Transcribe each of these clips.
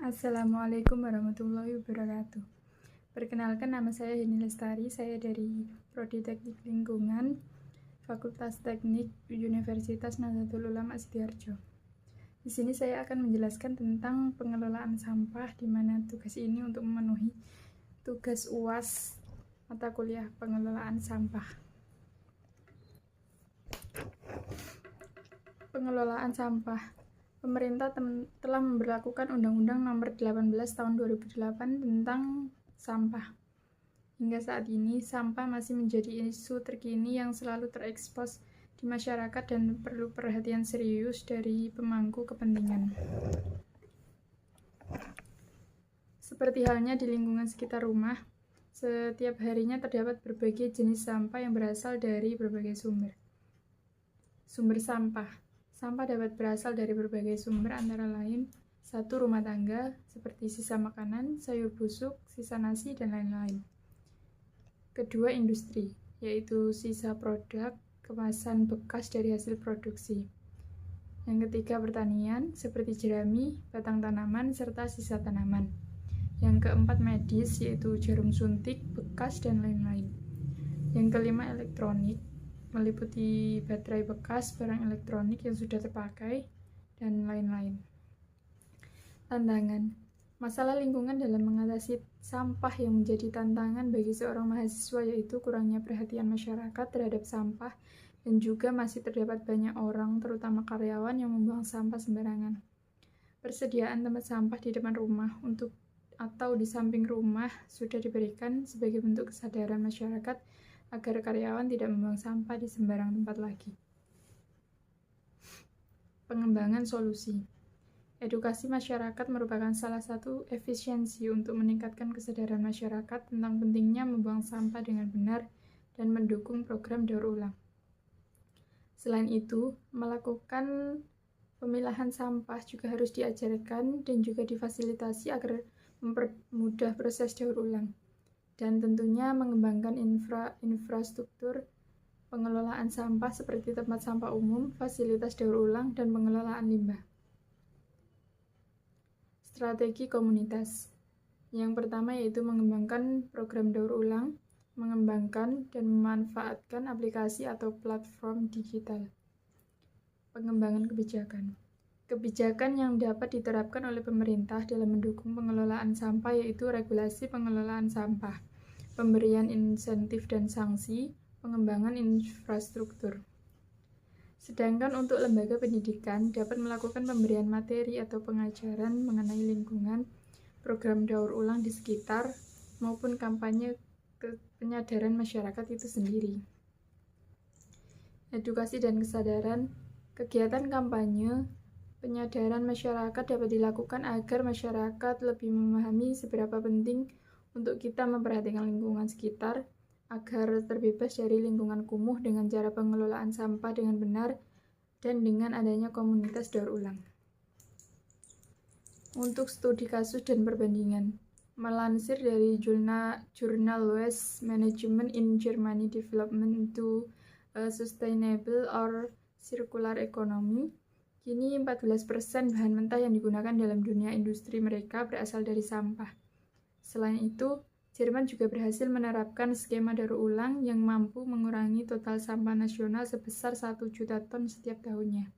Assalamualaikum warahmatullahi wabarakatuh. Perkenalkan, nama saya Heni Lestari. Saya dari Prodi Teknik Lingkungan, Fakultas Teknik Universitas Nahdlatul Ulama Sidoarjo. Di sini saya akan menjelaskan tentang pengelolaan sampah, di mana tugas ini untuk memenuhi tugas UAS mata kuliah pengelolaan sampah. Pengelolaan sampah. Pemerintah telah memberlakukan Undang-Undang Nomor 18 Tahun 2008 tentang sampah. Hingga saat ini, sampah masih menjadi isu terkini yang selalu terekspos di masyarakat dan perlu perhatian serius dari pemangku kepentingan. Seperti halnya di lingkungan sekitar rumah, setiap harinya terdapat berbagai jenis sampah yang berasal dari berbagai sumber. Sumber sampah. Sampah dapat berasal dari berbagai sumber, antara lain 1. Rumah tangga, seperti sisa makanan, sayur busuk, sisa nasi, dan lain-lain. 2. Industri, yaitu sisa produk, kemasan bekas dari hasil produksi. Yang 3. Pertanian, seperti jerami, batang tanaman, serta sisa tanaman. Yang 4. Medis, yaitu jarum suntik, bekas, dan lain-lain. Yang 5. Elektronik, meliputi baterai bekas, barang elektronik yang sudah terpakai, dan lain-lain. Tantangan. Masalah lingkungan dalam mengatasi sampah yang menjadi tantangan bagi seorang mahasiswa yaitu kurangnya perhatian masyarakat terhadap sampah dan juga masih terdapat banyak orang, terutama karyawan, yang membuang sampah sembarangan. Persediaan tempat sampah di depan rumah atau di samping rumah sudah diberikan sebagai bentuk kesadaran masyarakat agar karyawan tidak membuang sampah di sembarang tempat lagi. Pengembangan solusi. Edukasi masyarakat merupakan salah satu efisiensi untuk meningkatkan kesadaran masyarakat tentang pentingnya membuang sampah dengan benar dan mendukung program daur ulang. Selain itu, melakukan pemilahan sampah juga harus diajarkan dan juga difasilitasi agar mempermudah proses daur ulang. Dan tentunya mengembangkan infrastruktur pengelolaan sampah seperti tempat sampah umum, fasilitas daur ulang, dan pengelolaan limbah. Strategi komunitas. Yang pertama yaitu mengembangkan program daur ulang, mengembangkan dan memanfaatkan aplikasi atau platform digital. Pengembangan kebijakan. Kebijakan yang dapat diterapkan oleh pemerintah dalam mendukung pengelolaan sampah yaitu regulasi pengelolaan sampah, pemberian insentif dan sanksi, pengembangan infrastruktur. Sedangkan untuk lembaga pendidikan dapat melakukan pemberian materi atau pengajaran mengenai lingkungan, program daur ulang di sekitar, maupun kampanye penyadaran masyarakat itu sendiri. Edukasi dan kesadaran. Kegiatan kampanye penyadaran masyarakat dapat dilakukan agar masyarakat lebih memahami seberapa penting untuk kita memperhatikan lingkungan sekitar agar terbebas dari lingkungan kumuh dengan cara pengelolaan sampah dengan benar dan dengan adanya komunitas daur ulang. Untuk studi kasus dan perbandingan, melansir dari jurnal Waste Management in Germany Development to a Sustainable or Circular Economy, kini 14% bahan mentah yang digunakan dalam dunia industri mereka berasal dari sampah. Selain itu, Jerman juga berhasil menerapkan skema daur ulang yang mampu mengurangi total sampah nasional sebesar 1 juta ton setiap tahunnya.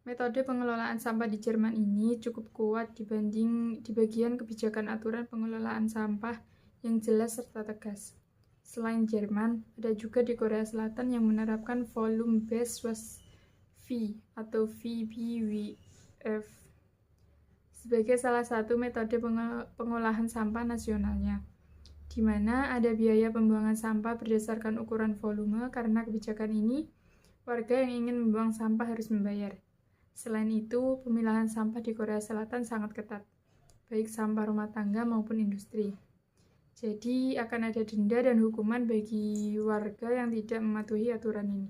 Metode pengelolaan sampah di Jerman ini cukup kuat dibanding di bagian kebijakan aturan pengelolaan sampah yang jelas serta tegas. Selain Jerman, ada juga di Korea Selatan yang menerapkan Volume Based Waste Fee atau VBWF sebagai salah satu metode pengolahan sampah nasionalnya, di mana ada biaya pembuangan sampah berdasarkan ukuran volume. Karena kebijakan ini, warga yang ingin membuang sampah harus membayar. Selain itu, pemilahan sampah di Korea Selatan sangat ketat, baik sampah rumah tangga maupun industri. Jadi, akan ada denda dan hukuman bagi warga yang tidak mematuhi aturan ini.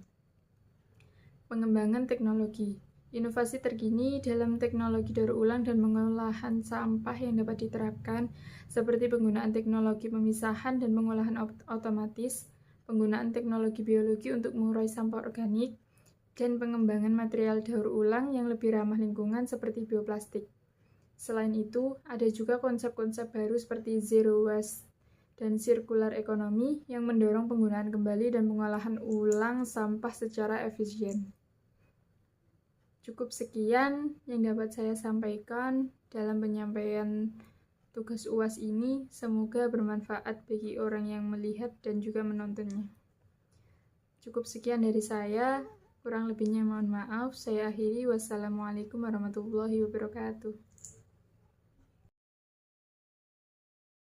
Pengembangan teknologi. Inovasi terkini dalam teknologi daur ulang dan pengolahan sampah yang dapat diterapkan seperti penggunaan teknologi pemisahan dan pengolahan otomatis, penggunaan teknologi biologi untuk mengurai sampah organik, dan pengembangan material daur ulang yang lebih ramah lingkungan seperti bioplastik. Selain itu, ada juga konsep-konsep baru seperti zero waste dan circular economy yang mendorong penggunaan kembali dan pengolahan ulang sampah secara efisien. Cukup sekian yang dapat saya sampaikan dalam penyampaian tugas UAS ini. Semoga bermanfaat bagi orang yang melihat dan juga menontonnya. Cukup sekian dari saya, kurang lebihnya mohon maaf. Saya akhiri. Wassalamualaikum warahmatullahi wabarakatuh.